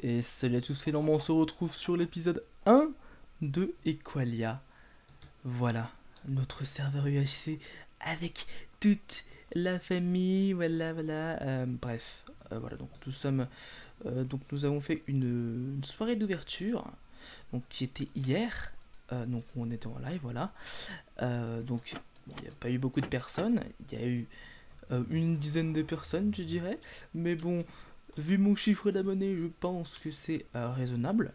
Et salut à tous, et là on se retrouve sur l'épisode 1 de Equalia. Voilà, notre serveur UHC avec toute la famille, voilà. Bref, voilà, donc nous sommes... donc nous avons fait une soirée d'ouverture, donc qui était hier, donc on était en live, voilà. Donc bon, il n'y a pas eu beaucoup de personnes, il y a eu une dizaine de personnes je dirais, mais bon... Vu mon chiffre d'abonnés, je pense que c'est raisonnable.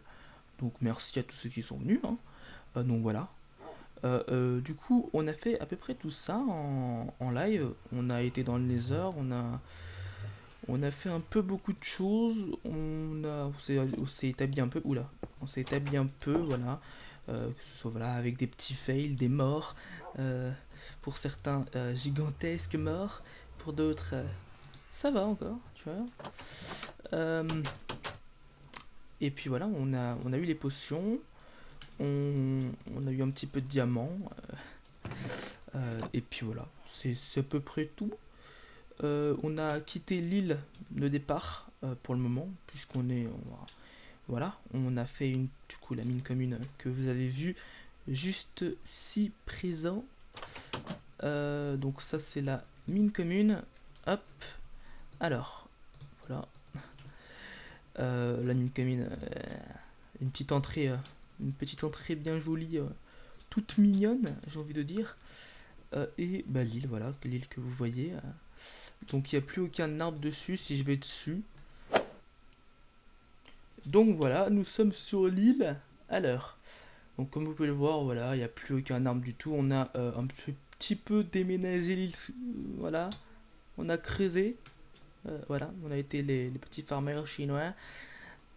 Donc merci à tous ceux qui sont venus. Donc voilà. Du coup, on a fait à peu près tout ça en live. On a été dans le Nether, on a fait un peu beaucoup de choses. On s'est établi un peu. Oula, on s'est établi un peu, voilà. Que ce soit voilà, avec des petits fails, des morts. Pour certains, gigantesques morts. Pour d'autres, ça va encore. Et puis voilà, on a eu les potions, on a eu un petit peu de diamants, et puis voilà, c'est à peu près tout. On a quitté l'île de départ pour le moment, voilà, on a fait du coup la mine commune que vous avez vue juste ci présent. Donc ça c'est la mine commune, hop, alors... Voilà. La mine commune, une petite entrée bien jolie, toute mignonne, j'ai envie de dire. Et bah, l'île, voilà, l'île que vous voyez. Donc il n'y a plus aucun arbre dessus si je vais dessus. Donc voilà, nous sommes sur l'île à l'heure. Donc comme vous pouvez le voir, voilà, il n'y a plus aucun arbre du tout. On a un petit peu déménagé l'île, voilà. On a creusé. Voilà, on a été les petits farmers chinois.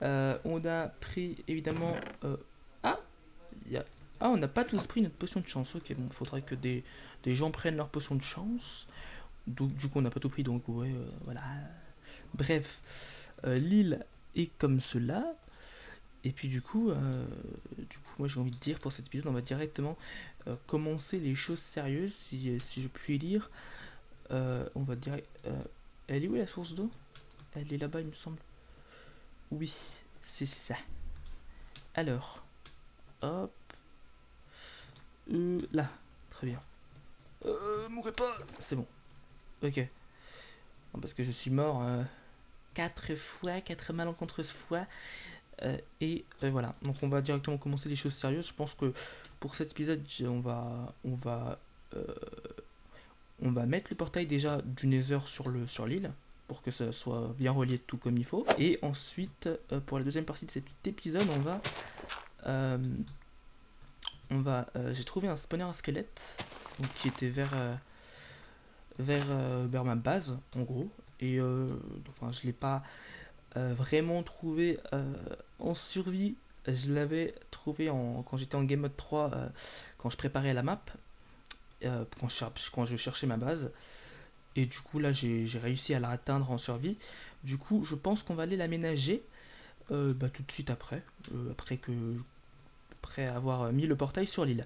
On a pris évidemment... on n'a pas tous pris notre potion de chance. Ok, bon, il faudrait que des gens prennent leur potion de chance. Donc, du coup, on n'a pas tout pris, donc ouais, voilà. Bref, l'île est comme cela. Et puis du coup, moi j'ai envie de dire pour cet épisode, on va directement commencer les choses sérieuses, si je puis dire. On va dire... elle est où la source d'eau? Elle est là-bas, il me semble. Oui, c'est ça. Alors, hop. Là, très bien. Mourrez pas. C'est bon. Ok. Non, parce que je suis mort 4 fois, 4 malencontreuses fois. Et voilà. Donc on va directement commencer les choses sérieuses. Je pense que pour cet épisode, on va mettre le portail déjà du Nether sur l'île, pour que ça soit bien relié tout comme il faut. Et ensuite, pour la deuxième partie de cet épisode, j'ai trouvé un spawner à squelette, donc qui était vers ma base, en gros. Et enfin, je l'ai pas vraiment trouvé en survie. Je l'avais trouvé quand j'étais en game mode 3, quand je préparais la map. Quand je cherchais ma base, et du coup là j'ai réussi à la atteindre en survie. Du coup je pense qu'on va aller l'aménager tout de suite après avoir mis le portail sur l'île.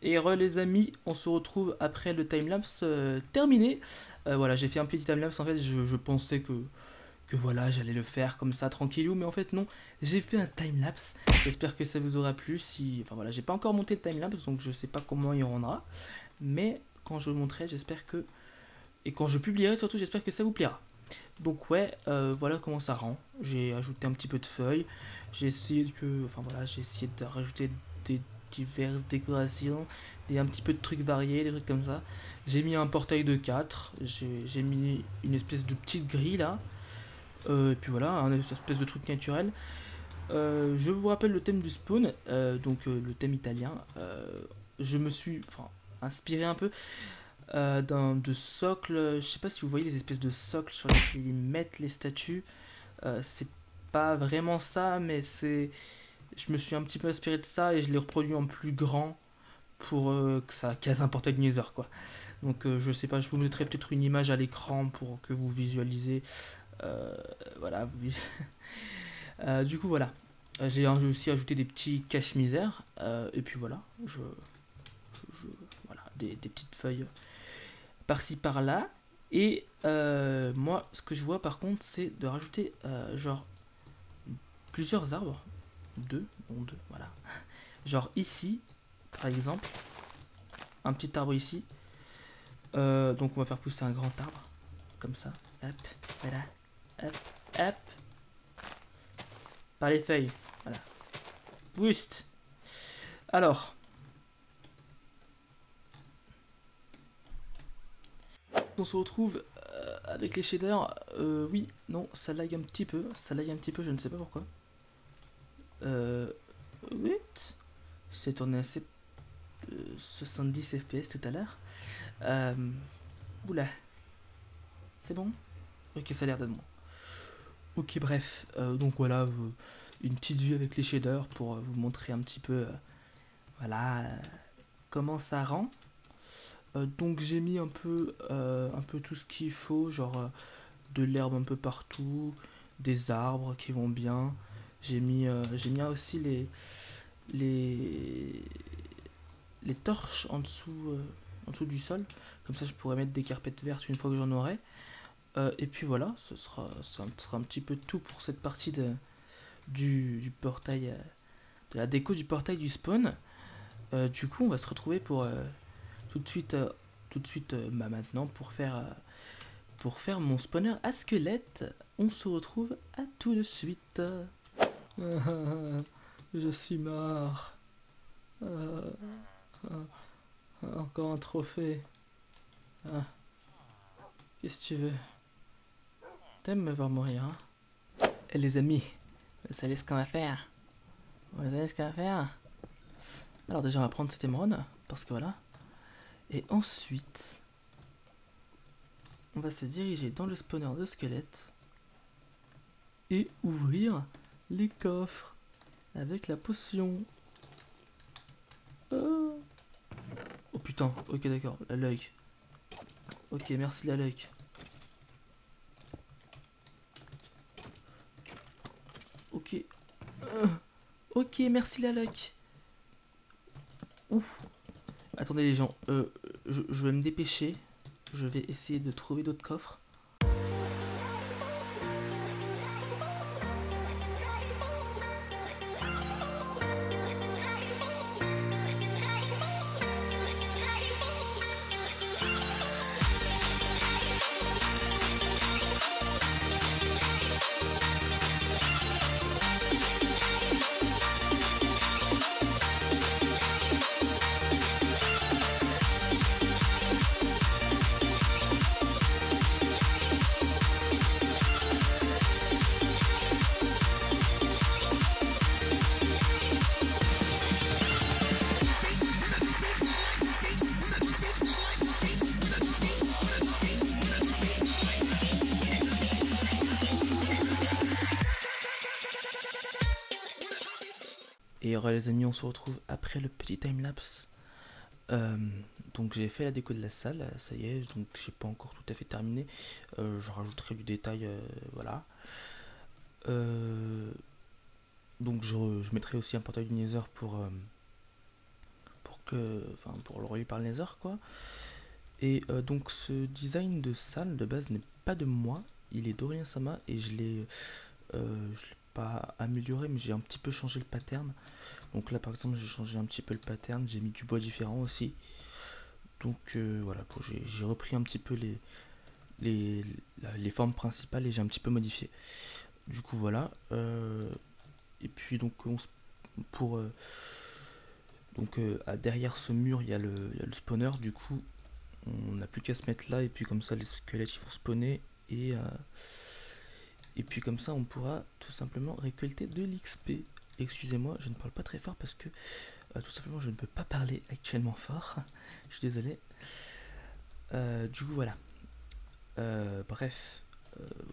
Et re les amis, on se retrouve après le timelapse terminé. Voilà, j'ai fait un petit timelapse, en fait je pensais que voilà, j'allais le faire comme ça tranquillou, mais en fait non, j'ai fait un timelapse. J'espère que ça vous aura plu. Si, enfin voilà, j'ai pas encore monté le timelapse, donc je sais pas comment il rendra, mais quand je le monterai, j'espère que, et quand je publierai surtout, j'espère que ça vous plaira. Donc ouais, voilà comment ça rend. J'ai ajouté un petit peu de feuilles, j'ai essayé que, enfin voilà, j'ai essayé de rajouter des diverses décorations, un petit peu de trucs variés, des trucs comme ça. J'ai mis un portail de 4, j'ai mis une espèce de petite grille là, et puis voilà, un espèce de truc naturel. Je vous rappelle le thème du spawn, donc le thème italien. Je me suis inspiré un peu de socles. Je sais pas si vous voyez les espèces de socles sur lesquels ils mettent les statues. C'est pas vraiment ça, mais c'est. Je me suis un petit peu inspiré de ça et je l'ai reproduit en plus grand pour que ça case un portail de Nether, quoi. Donc je sais pas, je vous mettrai peut-être une image à l'écran pour que vous visualisez. Voilà. Du coup voilà. J'ai aussi ajouté des petits cache-misères. Et puis voilà. Voilà, des petites feuilles par-ci par-là. Et moi, ce que je vois par contre, c'est de rajouter genre plusieurs arbres. Deux, voilà. Genre ici, par exemple, un petit arbre ici. Donc on va faire pousser un grand arbre, comme ça. Hop, voilà. Hop, hop. Par les feuilles, voilà. Boost. Alors, on se retrouve avec les shaders. Oui, non, ça lag un petit peu. Ça lag un petit peu, je ne sais pas pourquoi. Oui. C'est tourné à 70 FPS tout à l'heure. Oula. C'est bon? Ok, ça a l'air d'être bon. Ok, bref. Donc voilà, une petite vue avec les shaders pour vous montrer un petit peu voilà comment ça rend. Donc j'ai mis un peu tout ce qu'il faut, genre de l'herbe un peu partout, des arbres qui vont bien. J'ai mis aussi les, les torches en dessous du sol. Comme ça je pourrais mettre des carpettes vertes une fois que j'en aurai. Et puis voilà, ça sera un petit peu tout pour cette partie du portail, de la déco du portail du spawn. Du coup on va se retrouver pour tout de suite, maintenant pour faire mon spawner à squelette. On se retrouve à tout de suite. Je suis mort. Encore un trophée. Qu'est-ce que tu veux? T'aimes me voir mourir, hein? Et les amis, vous savez ce qu'on va faire? Vous savez ce qu'on va faire? Alors déjà on va prendre cette émeraude, parce que voilà. Et ensuite, on va se diriger dans le spawner de squelette et ouvrir les coffres avec la potion. Oh putain, ok d'accord, la luck. Ok, merci la luck. Ok. Ok, merci la luck. Ouf. Attendez les gens, je vais me dépêcher. Je vais essayer de trouver d'autres coffres. Et les amis, on se retrouve après le petit timelapse. Donc j'ai fait la déco de la salle, ça y est, donc j'ai pas encore tout à fait terminé. Je rajouterai du détail, voilà. Donc je mettrai aussi un portail du Nether pour enfin pour le relier par le Nether quoi. Et donc ce design de salle de base n'est pas de moi, il est d'Aurélien Sama et je l'ai pas amélioré mais j'ai un petit peu changé le pattern. Donc là par exemple j'ai changé un petit peu le pattern, j'ai mis du bois différent aussi. Donc voilà, j'ai repris un petit peu les, les formes principales et j'ai un petit peu modifié. Du coup voilà. Et puis donc pour derrière ce mur il y a le spawner. Du coup on n'a plus qu'à se mettre là et puis comme ça les squelettes ils vont spawner et puis comme ça on pourra tout simplement récolter de l'XP. Excusez-moi, je ne parle pas très fort parce que tout simplement je ne peux pas parler actuellement fort. Je suis désolé. Du coup voilà. Bref,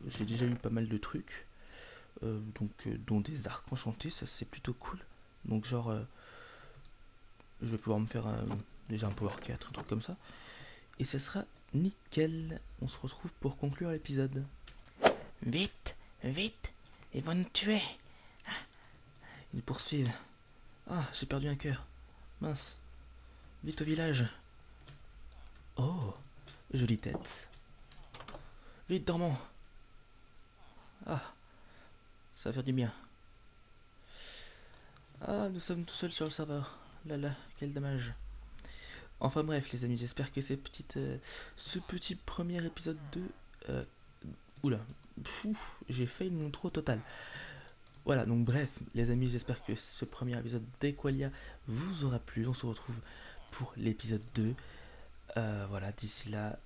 j'ai déjà eu pas mal de trucs. Dont des arcs enchantés, ça c'est plutôt cool. Donc genre je vais pouvoir me faire déjà un power 4, un truc comme ça. Et ça sera nickel. On se retrouve pour conclure l'épisode. Vite, vite, ils vont nous tuer. Ils nous poursuivent. Ah, j'ai perdu un cœur. Mince. Vite au village. Oh, jolie tête. Vite, dormons. Ah, ça va faire du bien. Ah, nous sommes tout seuls sur le serveur. Là là, quel dommage. Enfin bref les amis, j'espère que ce petit premier épisode de... oula, j'ai failli une intro totale. Voilà, donc bref les amis, j'espère que ce premier épisode d'Equalia vous aura plu. On se retrouve pour l'épisode 2. Voilà, d'ici là,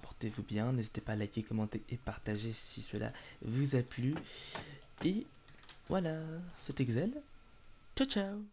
portez-vous bien. N'hésitez pas à liker, commenter et partager si cela vous a plu. Et voilà, c'était Excel. Ciao ciao.